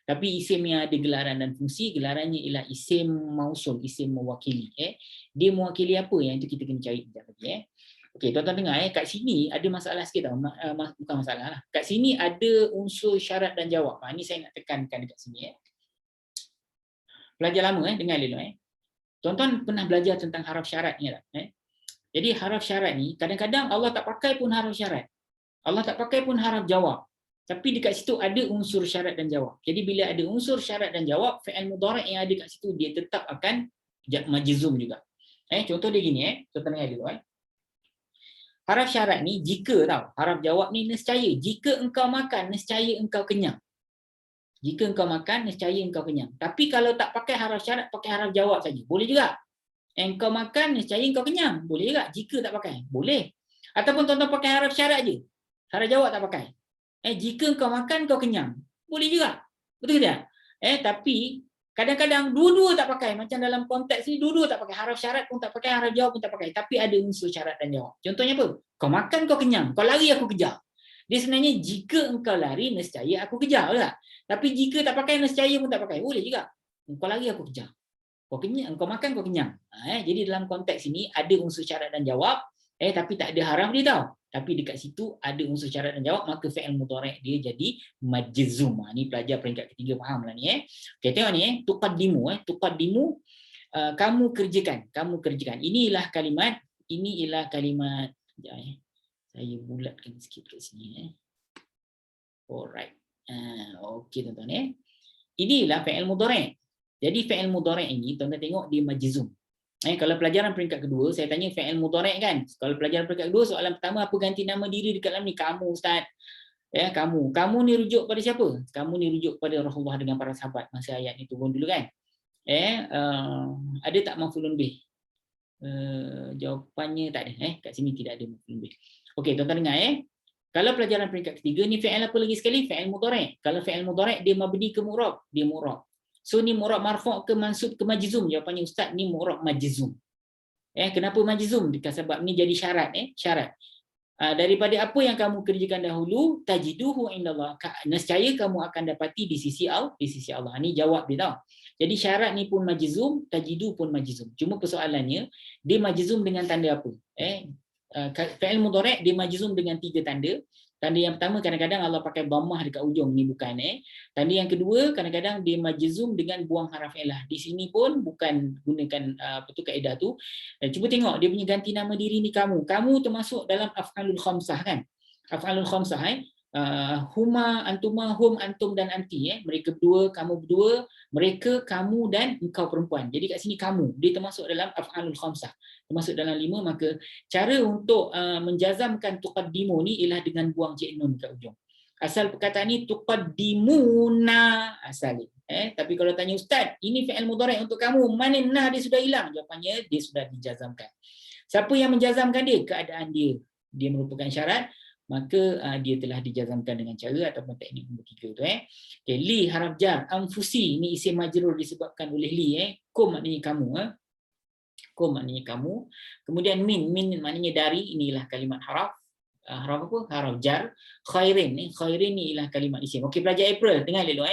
Tapi isim yang ada gelaran dan fungsi, gelarannya ialah isim mausul, isim mewakili. Dia mewakili apa? Yang itu kita kena cari sekejap lagi. Okey, tuan-tuan dengar, kat sini ada masalah sikit tau. Bukan masalah lah. Kat sini ada unsur syarat dan jawab. Ini saya nak tekankan dekat sini. Pelajar lama, dengar dulu. Tuan-tuan pernah belajar tentang haraf syarat ni tak? Jadi haraf syarat ni, kadang-kadang Allah tak pakai pun haraf syarat. Allah tak pakai pun haraf jawab. Tapi dekat situ ada unsur syarat dan jawab. Jadi bila ada unsur syarat dan jawab, fi'il mudhari' yang ada kat situ dia tetap akan majzum juga. Contoh dia gini, tuan-tuan dengar dulu. Haraf syarat ni jika tau, haraf jawab ni nescaya. Jika engkau makan, nescaya engkau kenyang. Jika engkau makan, nescaya engkau kenyang. Tapi kalau tak pakai haraf syarat, pakai haraf jawab saja, boleh juga. Engkau makan, nescaya engkau kenyang, boleh juga. Jika tak pakai, boleh. Ataupun tuan-tuan pakai haraf syarat je, haraf jawab tak pakai. Jika engkau makan, kau kenyang, boleh juga. Betul tak? Tapi kadang-kadang dua-dua tak pakai. Macam dalam konteks ni, dua-dua tak pakai. Haraf syarat pun tak pakai, haraf jawab pun tak pakai. Tapi ada unsur syarat dan jawab. Contohnya apa? Kau makan, kau kenyang. Kau lari, aku kejar. Dia sebenarnya jika engkau lari, nescaya aku kejar. Betul tak? Tapi jika tak pakai, nescaya pun tak pakai. Boleh juga. Kau lari, aku kejar. Kau kenyang, kau makan, kau kenyang. Jadi dalam konteks ini ada unsur syarat dan jawab. Tapi tak ada haraf dia tau. Tapi dekat situ ada unsur syarat dan jawab, maka fi'il mudhari' dia jadi majzum. Ni pelajar peringkat ketiga faham lah ni. Okey, tengok ni tuqaddimu. Kamu kerjakan. Inilah kalimat. Saya bulatkan sikit kat sini. Alright. Okey tuan-tuan. Inilah fi'il mudhari'. Jadi fi'il mudhari' ini tuan-tuan tengok dia majzum. Kalau pelajaran peringkat kedua, saya tanya fi'il mudhari' kan. Kalau pelajaran peringkat kedua, soalan pertama, apa ganti nama diri dekat dalam ni? Kamu, Ustaz. Kamu. Kamu ni rujuk pada siapa? Kamu ni rujuk pada Rasulullah dengan para sahabat masa ayat ni turun dulu kan. Ada tak maf'ulun bih? Jawapannya tak ada. Kat sini tidak ada maf'ulun bih. Okey, tuan-tuan dengar Kalau pelajaran peringkat ketiga ni fi'il apa lagi sekali? Fi'il mudhari'. Kalau fi'il mudhari' dia mabni ke mu'rab? Dia mu'rab. So ni mu'rab marfu' ke mansub ke majzum? Jawapannya ustaz ni mu'rab majzum. Kenapa majzum? Sebab ni jadi syarat syarat. Daripada apa yang kamu kerjakan dahulu tajiduhu indallah, nescaya kamu akan dapati di sisi Allah. Ni jawab dia tau. Jadi syarat ni pun majzum, tajidu pun majzum. Cuma persoalannya dia majzum dengan tanda apa? Fi'il mudhari' dia majzum dengan 3 tanda. Tanda yang pertama kadang-kadang Allah pakai dhammah dekat ujung ni bukan Tanda yang kedua kadang-kadang dia majzum dengan buang haraf ilah. Di sini pun bukan gunakan kaedah tu. Cuba tengok dia punya ganti nama diri ni kamu. Kamu termasuk dalam af'alul khamsah kan? Af'alul khamsah huma, antuma, hum, antum dan anti mereka berdua, kamu berdua, mereka, kamu dan engkau perempuan. Jadi kat sini kamu, dia termasuk dalam af'alul khamsah. Termasuk dalam 5, maka cara untuk menjazamkan tuqaddimu ni ialah dengan buang cik nun kat ujung. Asal perkataan ni tuqaddimuna asal tapi kalau tanya ustaz, ini fi'il mudhari' untuk kamu, mana nah dia sudah hilang? Jawapannya dia sudah dijazamkan. Siapa yang menjazamkan dia? Keadaan dia. Dia merupakan syarat, maka dia telah dijazamkan dengan cara ataupun teknik nombor 3 tu Okay, li haraf jar, anfusi ni isim majrur disebabkan oleh li kum maknanya kamu kum maknanya kamu. Kemudian min maknanya dari, inilah kalimat haraf haraf apa? Haraf jar. Khairin khairin ni ialah kalimat isim. Okey, pelajar April dengar dulu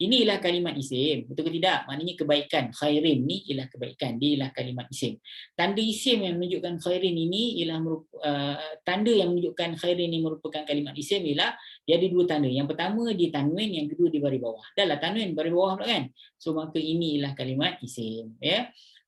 Inilah kalimat isim, betul ke tidak? Maknanya kebaikan. Khairin ni ialah kebaikan, dia ialah kalimat isim. Tanda isim yang menunjukkan khairin ini ialah tanda yang menunjukkan khairin ini merupakan kalimat isim ialah dia ada 2 tanda. Yang pertama dia tanwin, yang kedua dia baris bawah. Dahlah tanwin baris bawah pula kan? So maka ini ialah kalimat isim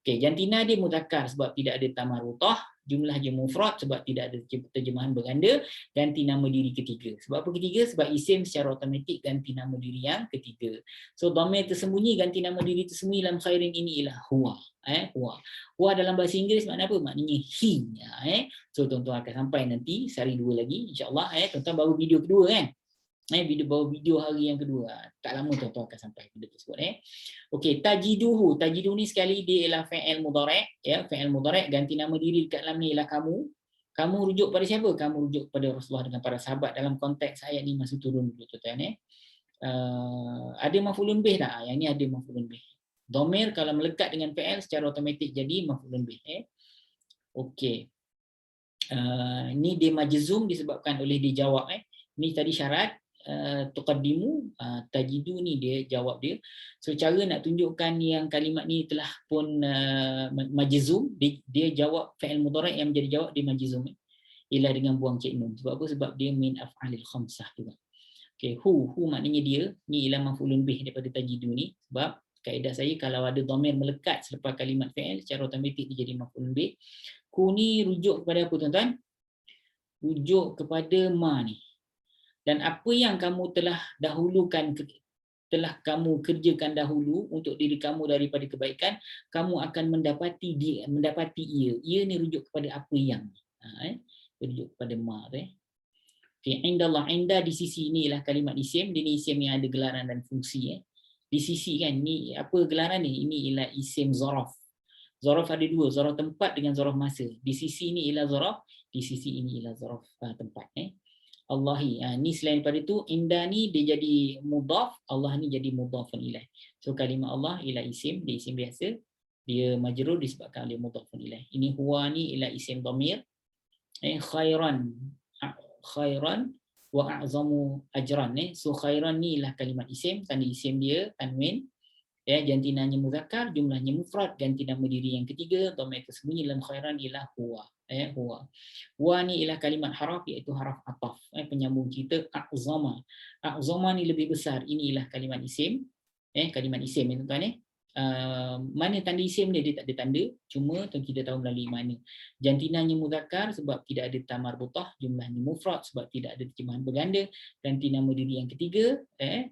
Okey, jantina dia muzakkar sebab tidak ada tamarutah, jumlah dia mufrad sebab tidak ada terjemahan berganda, ganti nama diri ketiga. Sebab apa ketiga? Sebab isim secara automatik ganti nama diri yang ketiga. So dhamir tersembunyi, ganti nama diri tersembunyi dalam khairin ini ialah huwa. Huwa dalam bahasa Inggeris makna apa? Maknanya he. So tuan-tuan akan sampai nanti sehari 2 lagi insya-Allah tuan-tuan baru video kedua kan? Video hari yang kedua. Tak lama tuan-tuan akan sampai video tersebut Okey, tajiduhu. Tajiduhu ni sekali dia ialah fi'il mudhari', fi'il mudhari' ganti nama diri dekat dalam ni ialah kamu. Kamu rujuk pada siapa? Kamu rujuk pada Rasulullah dengan para sahabat dalam konteks ayat ni masa turun dulu tuan-tuan Ada maf'ulun bih tak? Yang ni ada maf'ulun bih. Dhamir kalau melekat dengan fi'il secara automatik jadi maf'ulun bih Okey. Ni dia majzum disebabkan oleh dia jawab Ni tadi syarat tuqaddimu, tajidu ni dia jawab dia. So cara nak tunjukkan yang kalimat ni telah pun majzum, dia jawab fi'il mudhari' yang menjadi jawab dia majzum ialah dengan buang cik nun. Sebab apa? Sebab dia min af'alil khamsah juga. Okey, hu maknanya dia, ni ialah maf'ulun bih daripada tajidu ni. Sebab kaedah saya kalau ada dhamir melekat selepas kalimat fi'il secara automatik dia jadi maf'ulun bih. Hu ni rujuk kepada apa tuan-tuan? Rujuk kepada ma ni. Dan apa yang kamu telah dahulukan, telah kamu kerjakan dahulu untuk diri kamu daripada kebaikan, kamu akan mendapati ia. Ia ni rujuk kepada apa yang. Rujuk kepada ma tu Okay, indallah, inda di sisi ni ialah kalimat isim. Dia ni isim yang ada gelaran dan fungsi Di sisi kan, ni apa gelaran ni? Ini ialah isim zaraf. Zaraf ada 2, zaraf tempat dengan zaraf masa. Di sisi ni ialah zaraf, di sisi ini ialah zaraf tempat Allahi. Ni selain daripada itu, inda ni dia jadi mudhaf, Allah ni jadi mudhafun ilaih. So kalimah Allah ialah isim, dia isim biasa. Dia majrur disebabkan oleh mudhafun ilaih. Ini huwa ni ialah isim dhamir. Khairan wa a'zamu ajran. So khairan ni ialah kalimat isim, tanda isim dia tanwin. Jantinanya muzakkar, jumlahnya mufrad, ganti nama diri yang ketiga, dhamir tersembunyi dalam khairan ialah huwa. Huwa ni ialah kalimat haraf iaitu haraf ataf. Penyambung kita a'zama. A'zama ni lebih besar. Ini ialah kalimat isim. Kalimat isim tuan-tuan mana tanda isim dia tak ada tanda, cuma kita tahu melalui mana. Jantinanya muzakkar sebab tidak ada tamarbutah, jumlahnya mufrad sebab tidak ada terjemahan berganda, ganti nama diri yang ketiga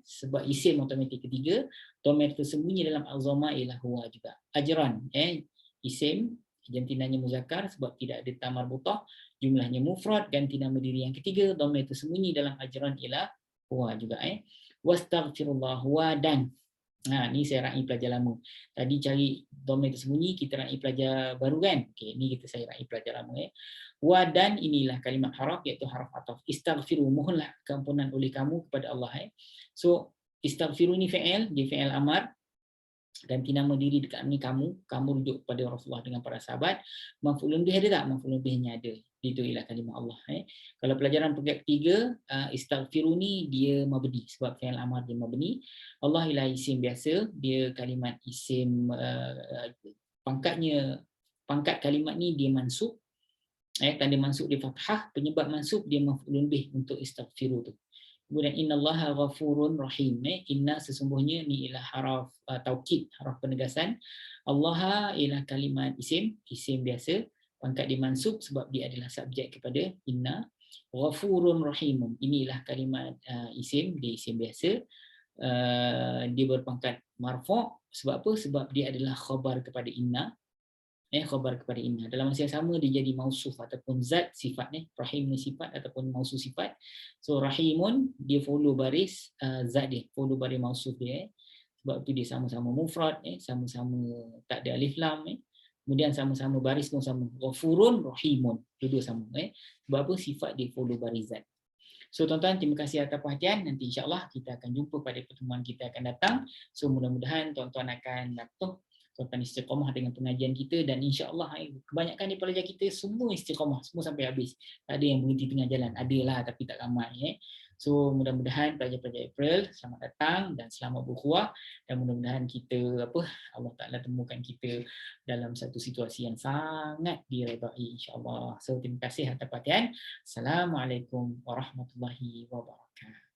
sebab isim automatik ketiga, dhamir tersembunyi dalam azama ialah huwa juga. Ajran isim, jantinanya muzakkar sebab tidak ada tamarbutah, jumlahnya mufrad, ganti nama diri yang ketiga, dhamir tersembunyi dalam ajran ialah huwa juga. Wastaghfirullah, huwa dan Ni saya raih pelajar lama. Tadi cari domain tersembunyi, kita raih pelajar baru kan. Okey, ni kita saya raih pelajar lama. Wa dan inilah kalimat haraf, iaitu haraf ataf. Istaghfiru, mohonlah keampunan oleh kamu kepada Allah. So istaghfiru ni fi'il, dia fi'il amar. Ganti nama diri dekat ni kamu rujuk kepada Rasulullah dengan para sahabat. Maf'ulun bih ada tak? Maf'ulun bihnya ada. Itu ialah kalimah Allah. Kalau pelajaran peringkat ketiga, istaghfiru ni dia mabni sebab fi'il amar dia mabni. Allah ialah isim biasa, dia kalimat isim, pangkat kalimat ni dia mansub. Tanda mansub dia fathah, penyebab mansub dia maf'ulun bih untuk istaghfiru tu. Kemudian innallaha ghafurun rahim. Inna sesungguhnya ni ialah haraf taukid, haraf penegasan. Allah ialah kalimat isim biasa, pangkat dimansub sebab dia adalah subjek kepada inna. Ghafurun rahimun. Inilah kalimat isim, dia isim biasa. Dia berpangkat marfu'. Sebab apa? Sebab dia adalah khabar kepada inna. Khabar kepada inna. Dalam masa yang sama dia jadi mausuf ataupun zat sifat ni. Rahim ni sifat ataupun mausuf sifat. So rahimun dia follow baris zat dia, follow baris mausuf dia. Sebab tu dia sama-sama mufrad, sama-sama tak ada alif lam. Kemudian sama-sama baris pun sama. Ghafurun rahimun. Dua-dua sama. Sebab apa? Sifat dia follow baris zat. So tuan-tuan, terima kasih atas perhatian. Nanti insya-Allah kita akan jumpa pada pertemuan kita akan datang. So mudah-mudahan tuan-tuan akan tuan-tuan istiqamah dengan pengajian kita, dan insya-Allah kebanyakan di pelajar kita semua istiqamah, semua sampai habis. Tak ada yang berhenti tengah jalan. Adalah tapi tak ramai. So mudah-mudahan pelajar-pelajar April selamat datang dan selamat berkuah, dan mudah-mudahan kita Allah Taala temukan kita dalam satu situasi yang sangat diredai insya-Allah. So terima kasih atas perhatian. Assalamualaikum warahmatullahi wabarakatuh.